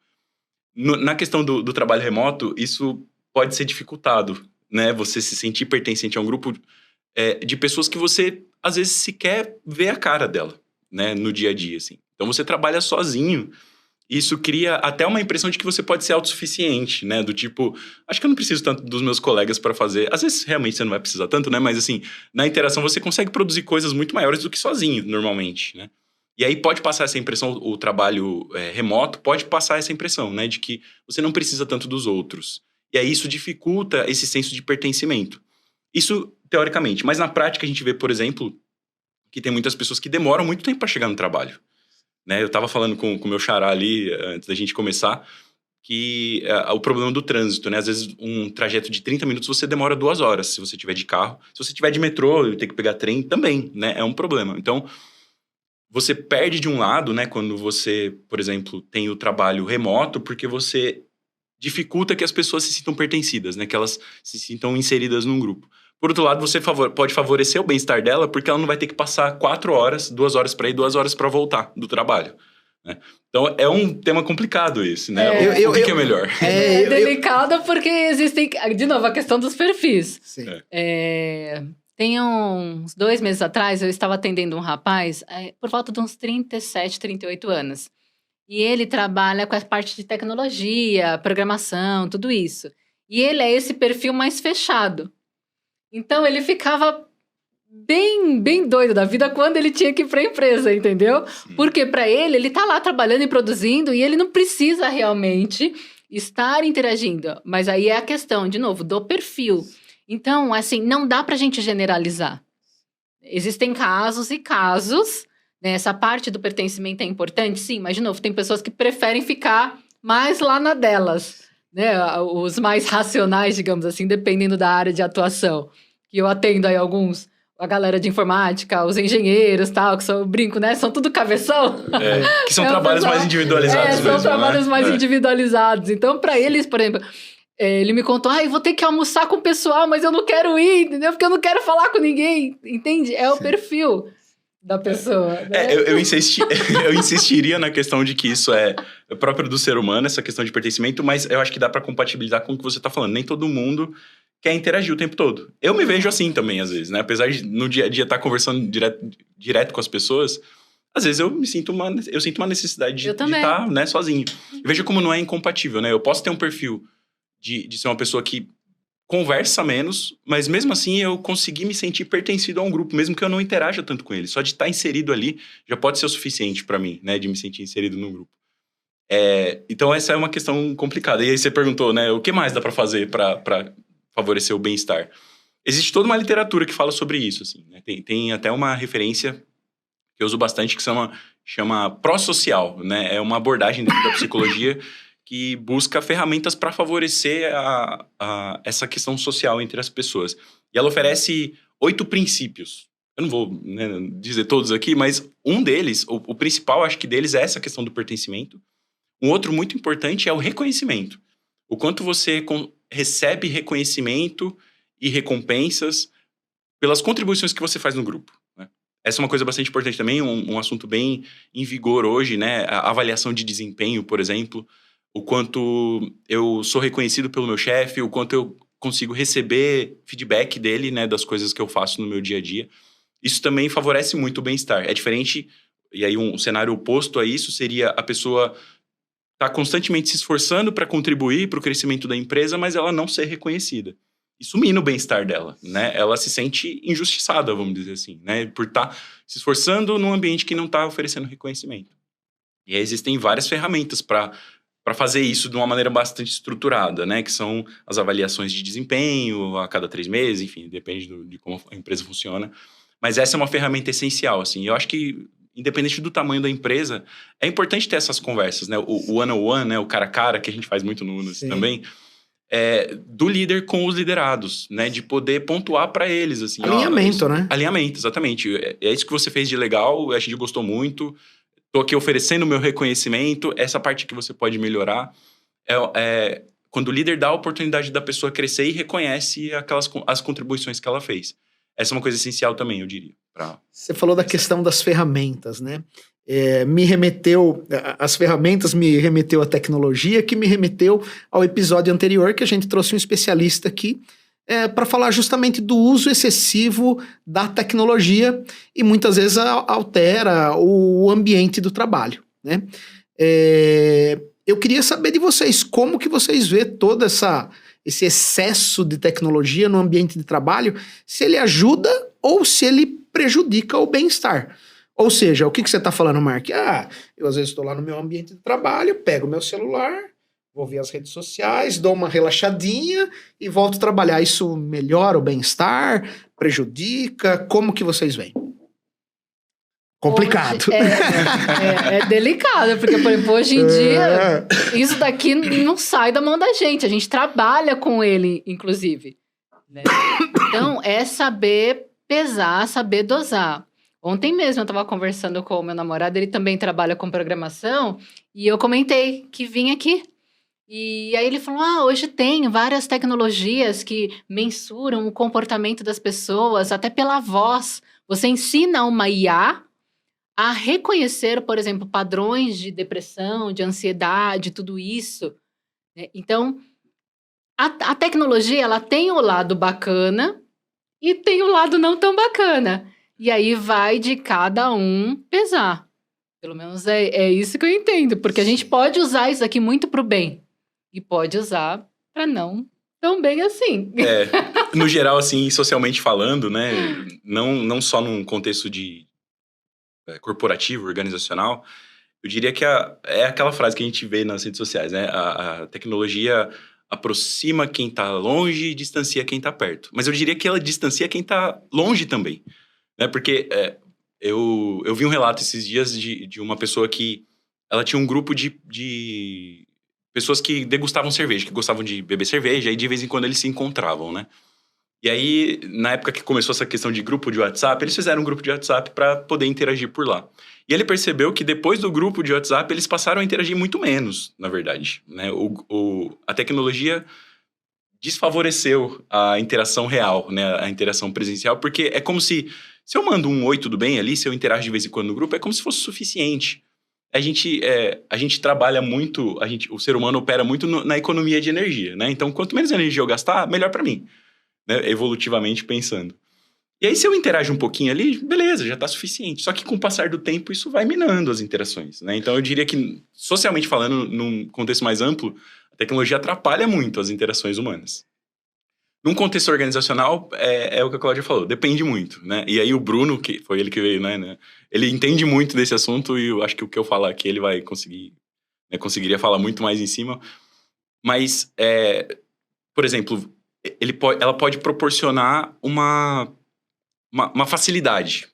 Na questão do trabalho remoto, isso pode ser dificultado, né? Você se sentir pertencente a um grupo de pessoas que você, às vezes, sequer vê a cara dela, né? No dia a dia, assim. Então, você trabalha sozinho. Isso cria até uma impressão de que você pode ser autossuficiente, né? Do tipo, acho que eu não preciso tanto dos meus colegas para fazer. Às vezes, realmente, você não vai precisar tanto, né? Mas, assim, na interação, você consegue produzir coisas muito maiores do que sozinho, normalmente, né? E aí pode passar essa impressão, o trabalho remoto pode passar essa impressão, né? De que você não precisa tanto dos outros. E aí isso dificulta esse senso de pertencimento. Isso, teoricamente. Mas na prática, a gente vê, por exemplo, que tem muitas pessoas que demoram muito tempo para chegar no trabalho. Né? Eu estava falando com o meu xará ali, antes da gente começar, que o problema do trânsito, né? Às vezes, um trajeto de 30 minutos você demora 2 horas, se você tiver de carro. Se você tiver de metrô e ter que pegar trem, também, né? É um problema. Então, você perde de um lado, né? Quando você, por exemplo, tem o trabalho remoto, porque você dificulta que as pessoas se sintam pertencidas, né? Que elas se sintam inseridas num grupo. Por outro lado, você pode favorecer o bem-estar dela, porque ela não vai ter que passar 4 horas, 2 horas para ir, 2 horas para voltar do trabalho, né? Então, é um tema complicado esse, né? O que é melhor? É delicado porque existem... De novo, a questão dos perfis. Sim. Tem uns 2 meses atrás, eu estava atendendo um rapaz, por volta de uns 37, 38 anos. E ele trabalha com a parte de tecnologia, programação, tudo isso. E ele é esse perfil mais fechado. Então, ele ficava bem doido da vida quando ele tinha que ir para a empresa, entendeu? Porque para ele tá lá trabalhando e produzindo e ele não precisa realmente estar interagindo. Mas aí é a questão, de novo, do perfil. Então, assim, não dá para a gente generalizar. Existem casos e casos, né? Essa parte do pertencimento é importante, sim, mas, de novo, tem pessoas que preferem ficar mais lá na delas, né? Os mais racionais, digamos assim, dependendo da área de atuação. Que eu atendo aí alguns, a galera de informática, os engenheiros, tal, que são, eu brinco, né? São tudo cabeção. Que são trabalhos mais individualizados mesmo, são trabalhos né? mais individualizados. Então, para eles, por exemplo, ele me contou, eu vou ter que almoçar com o pessoal, mas eu não quero ir, entendeu? Porque eu não quero falar com ninguém, entende? É o perfil da pessoa. Né? Eu insistiria na questão de que isso é próprio do ser humano, essa questão de pertencimento, mas eu acho que dá para compatibilizar com o que você tá falando. Nem todo mundo quer interagir o tempo todo. Eu me vejo assim também, às vezes, né? Apesar de no dia a dia estar conversando direto com as pessoas, às vezes eu sinto uma necessidade de estar, né, sozinho. Veja como não é incompatível, né? Eu posso ter um perfil de ser uma pessoa que conversa menos, mas mesmo assim eu consegui me sentir pertencido a um grupo, mesmo que eu não interaja tanto com ele. Só de estar inserido ali já pode ser o suficiente para mim, né? De me sentir inserido num grupo. Então essa é uma questão complicada. E aí você perguntou, né? O que mais dá para fazer para favorecer o bem-estar? Existe toda uma literatura que fala sobre isso, assim, né? Tem até uma referência que eu uso bastante que chama pró-social, né? É uma abordagem dentro da psicologia que busca ferramentas para favorecer essa questão social entre as pessoas. E ela oferece 8 princípios. Eu não vou, né, dizer todos aqui, mas um deles, o principal, acho que deles é essa questão do pertencimento. Um outro muito importante é o reconhecimento. O quanto você recebe reconhecimento e recompensas pelas contribuições que você faz no grupo, né? Essa é uma coisa bastante importante também, um assunto bem em vigor hoje, né? A avaliação de desempenho, por exemplo. O quanto eu sou reconhecido pelo meu chefe, o quanto eu consigo receber feedback dele, né, das coisas que eu faço no meu dia a dia. Isso também favorece muito o bem-estar. É diferente, e aí um cenário oposto a isso seria a pessoa estar constantemente se esforçando para contribuir para o crescimento da empresa, mas ela não ser reconhecida. Isso mina o bem-estar dela, né? Ela se sente injustiçada, vamos dizer assim, né? Por estar se esforçando num ambiente que não está oferecendo reconhecimento. E aí existem várias ferramentas para fazer isso de uma maneira bastante estruturada, né? Que são as avaliações de desempenho a cada 3 meses, enfim, depende de como a empresa funciona. Mas essa é uma ferramenta essencial, assim. Eu acho que, independente do tamanho da empresa, é importante ter essas conversas, né? O one-on-one, né? O cara a cara, que a gente faz muito no UNAS também, do líder com os liderados, né? De poder pontuar para eles, assim. Alinhamento, né? Alinhamento, exatamente. É isso que você fez de legal, a gente gostou muito. Tô aqui oferecendo o meu reconhecimento, essa parte que você pode melhorar. Quando o líder dá a oportunidade da pessoa crescer e reconhece as contribuições que ela fez. Essa é uma coisa essencial também, eu diria. Você falou da questão das ferramentas, né? As ferramentas me remeteu à tecnologia, que me remeteu ao episódio anterior, que a gente trouxe um especialista aqui para falar justamente do uso excessivo da tecnologia e muitas vezes altera o ambiente do trabalho, né? Eu queria saber de vocês, como que vocês vê todo esse excesso de tecnologia no ambiente de trabalho, se ele ajuda ou se ele prejudica o bem-estar. Ou seja, o que você está falando, Mark? Eu às vezes estou lá no meu ambiente de trabalho, pego o meu celular, vou ver as redes sociais, dou uma relaxadinha e volto a trabalhar. Isso melhora o bem-estar? Prejudica? Como que vocês veem? Complicado. É delicado, porque, por exemplo, hoje em dia, isso daqui não sai da mão da gente. A gente trabalha com ele, inclusive, né? Então, é saber pesar, saber dosar. Ontem mesmo eu estava conversando com o meu namorado, ele também trabalha com programação, e eu comentei que vim aqui. E aí ele falou, hoje tem várias tecnologias que mensuram o comportamento das pessoas, até pela voz. Você ensina uma IA a reconhecer, por exemplo, padrões de depressão, de ansiedade, tudo isso, né? Então, a tecnologia, ela tem o lado bacana e tem o lado não tão bacana. E aí vai de cada um pesar. Pelo menos é isso que eu entendo. Porque a gente pode usar isso aqui muito para o bem. E pode usar para não tão bem assim. No geral, assim, socialmente falando, né? Não só num contexto de corporativo, organizacional, eu diria que é aquela frase que a gente vê nas redes sociais, né? A tecnologia aproxima quem tá longe e distancia quem tá perto. Mas eu diria que ela distancia quem tá longe também, né? Porque eu vi um relato esses dias de uma pessoa que ela tinha um grupo de pessoas que degustavam cerveja, que gostavam de beber cerveja, e de vez em quando eles se encontravam, né? E aí, na época que começou essa questão de grupo de WhatsApp, eles fizeram um grupo de WhatsApp para poder interagir por lá. E ele percebeu que depois do grupo de WhatsApp, eles passaram a interagir muito menos, na verdade, né? A tecnologia desfavoreceu a interação real, né? A interação presencial, porque é como se eu mando um oi, tudo bem ali, se eu interajo de vez em quando no grupo, é como se fosse suficiente. A gente trabalha muito, o ser humano opera muito na economia de energia, né? Então, quanto menos energia eu gastar, melhor para mim, né? Evolutivamente pensando. E aí, se eu interajo um pouquinho ali, beleza, já tá suficiente. Só que com o passar do tempo, isso vai minando as interações, né? Então, eu diria que, socialmente falando, num contexto mais amplo, a tecnologia atrapalha muito as interações humanas. Num contexto organizacional, é o que a Cláudia falou, depende muito, né? E aí o Bruno, que foi ele que veio, né? Ele entende muito desse assunto e eu acho que o que eu falar aqui, ele vai conseguir, né, conseguiria falar muito mais em cima. Mas, por exemplo, ela pode proporcionar uma facilidade,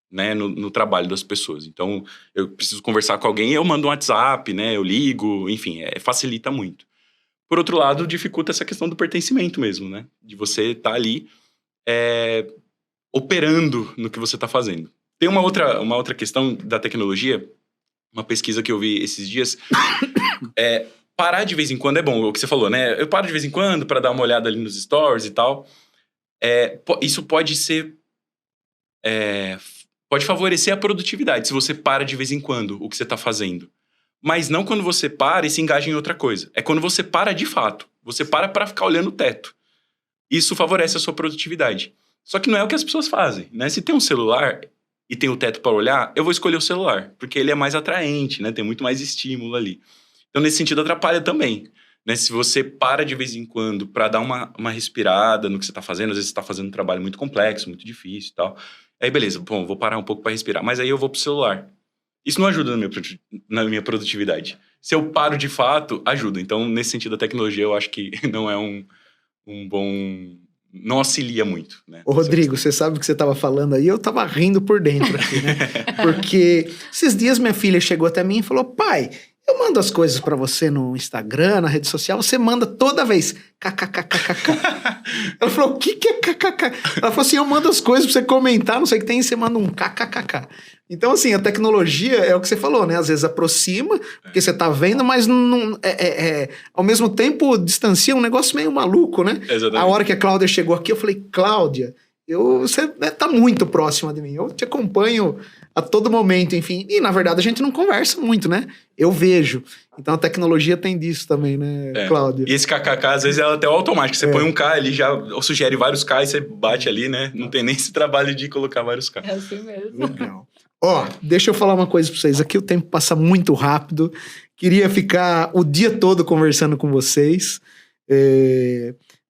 né, no trabalho das pessoas. Então, eu preciso conversar com alguém, eu mando um WhatsApp, né? Eu ligo, enfim, facilita muito. Por outro lado, dificulta essa questão do pertencimento mesmo, né? De você estar ali operando no que você está fazendo. Tem uma outra questão da tecnologia, uma pesquisa que eu vi esses dias, parar de vez em quando é bom, o que você falou, né? Eu paro de vez em quando para dar uma olhada ali nos stories e tal. Isso pode ser... pode favorecer a produtividade, se você para de vez em quando o que você está fazendo. Mas não quando você para e se engaja em outra coisa. É quando você para de fato. Você para ficar olhando o teto. Isso favorece a sua produtividade. Só que não é o que as pessoas fazem, né? Se tem um celular e tem o teto para olhar, eu vou escolher o celular, porque ele é mais atraente, né? Tem muito mais estímulo ali. Então, nesse sentido, atrapalha também, né? Se você para de vez em quando para dar uma respirada no que você está fazendo, às vezes você está fazendo um trabalho muito complexo, muito difícil e tal. Aí, beleza, bom, vou parar um pouco para respirar. Mas aí eu vou pro celular. Isso não ajuda na minha produtividade. Se eu paro de fato, ajuda. Então, nesse sentido, a tecnologia eu acho que não é um bom... Não auxilia muito, né? Ô, Rodrigo, você sabe o que você estava falando aí? Eu estava rindo por dentro aqui, né? Porque esses dias minha filha chegou até mim e falou: pai, eu mando as coisas para você no Instagram, na rede social, você manda toda vez kkkkkk. Ela falou: o que é kkk? Ela falou assim: eu mando as coisas para você comentar, não sei o que tem, e você manda um kkkk. Então, assim, a tecnologia é o que você falou, né? Às vezes aproxima, porque você tá vendo, mas não, ao mesmo tempo distancia, um negócio meio maluco, né? Exatamente. A hora que a Cláudia chegou aqui, eu falei: Cláudia, você tá muito próxima de mim, eu te acompanho a todo momento, enfim. E, na verdade, a gente não conversa muito, né? Eu vejo. Então, a tecnologia tem disso também, né, Cláudia? E esse kkk, às vezes, é até automático. Você põe um K ali, já sugere vários K e você bate ali, né? Não tem nem esse trabalho de colocar vários K. É assim mesmo. Legal. Ó, deixa eu falar uma coisa pra vocês. Aqui o tempo passa muito rápido. Queria ficar o dia todo conversando com vocês.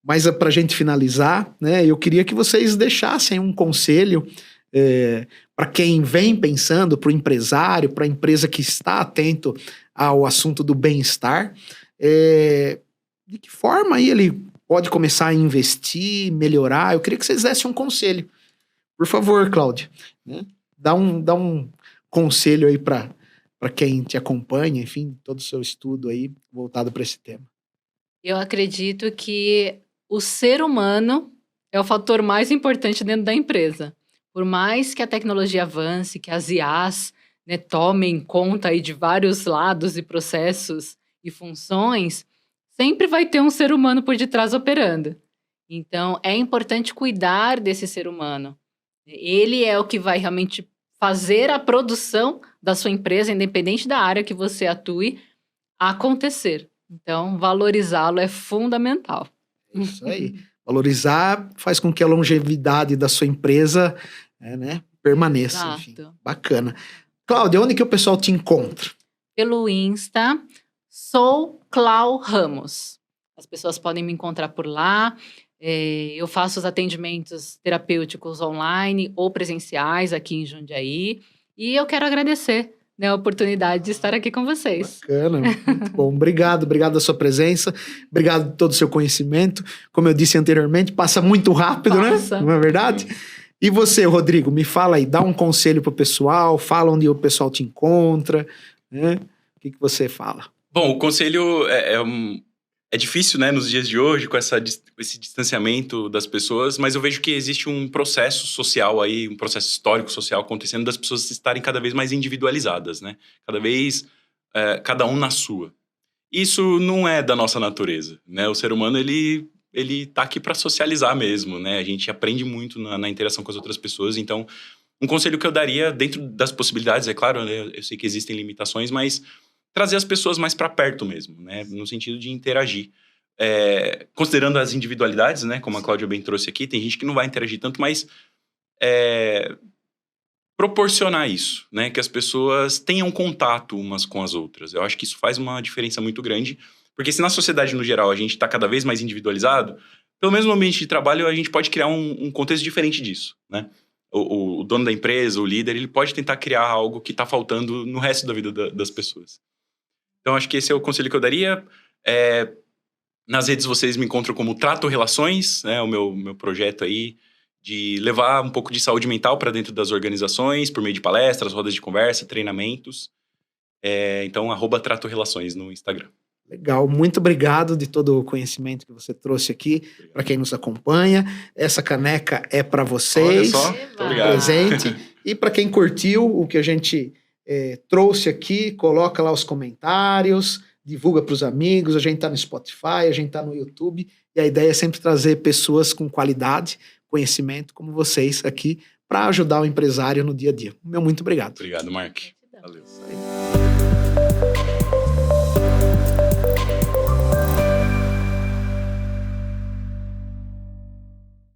Mas pra gente finalizar, né? Eu queria que vocês deixassem um conselho para quem vem pensando, para o empresário, para a empresa que está atento ao assunto do bem-estar. De que forma aí ele pode começar a investir, melhorar? Eu queria que vocês dessem um conselho. Por favor, Cláudia, né? Dá um conselho aí para quem te acompanha, enfim, todo o seu estudo aí voltado para esse tema. Eu acredito que o ser humano é o fator mais importante dentro da empresa. Por mais que a tecnologia avance, que as IAs, né, tomem conta aí de vários lados e processos e funções, sempre vai ter um ser humano por detrás operando. Então, é importante cuidar desse ser humano. Ele é o que vai realmente fazer a produção da sua empresa, independente da área que você atue, acontecer. Então, valorizá-lo é fundamental. Isso aí. Valorizar faz com que a longevidade da sua empresa permaneça. Exato. Enfim, bacana. Cláudia, onde que o pessoal te encontra? Pelo Insta, sou Clau Ramos. As pessoas podem me encontrar por lá. Eu faço os atendimentos terapêuticos online ou presenciais aqui em Jundiaí. E eu quero agradecer, né, a oportunidade de estar aqui com vocês. Bacana, muito bom. Obrigado da sua presença, obrigado de todo o seu conhecimento. Como eu disse anteriormente, passa muito rápido, Passa. né? Não é verdade? E você, Rodrigo, me fala aí, dá um conselho pro pessoal, fala onde o pessoal te encontra, né? O que você fala? Bom, o conselho é difícil, né, nos dias de hoje, com esse distanciamento das pessoas, mas eu vejo que existe um processo social aí, um processo histórico social acontecendo das pessoas estarem cada vez mais individualizadas, né? Cada vez, cada um na sua. Isso não é da nossa natureza, né? O ser humano, ele tá aqui para socializar mesmo, né? A gente aprende muito na interação com as outras pessoas, então um conselho que eu daria, dentro das possibilidades, é claro, né, eu sei que existem limitações, mas trazer as pessoas mais para perto mesmo, né? No sentido de interagir. Considerando as individualidades, né? Como a Cláudia bem trouxe aqui, tem gente que não vai interagir tanto, mas proporcionar isso, né? Que as pessoas tenham contato umas com as outras. Eu acho que isso faz uma diferença muito grande, porque se na sociedade, no geral, a gente está cada vez mais individualizado, pelo menos no ambiente de trabalho, a gente pode criar um contexto diferente disso, né? O dono da empresa, o líder, ele pode tentar criar algo que está faltando no resto da vida das pessoas. Então, acho que esse é o conselho que eu daria. Nas redes vocês me encontram como Trato Relações, né? O meu projeto aí de levar um pouco de saúde mental para dentro das organizações, por meio de palestras, rodas de conversa, treinamentos. Então, @Trato Relações no Instagram. Legal, muito obrigado de todo o conhecimento que você trouxe aqui, para quem nos acompanha. Essa caneca é para vocês. Olha só, muito obrigado. Presente. E para quem curtiu o que a gente trouxe aqui, coloca lá os comentários, divulga para os amigos. A gente está no Spotify, a gente está no YouTube. E a ideia é sempre trazer pessoas com qualidade, conhecimento, como vocês aqui, para ajudar o empresário no dia a dia. Meu muito obrigado. Obrigado, Mark. Valeu.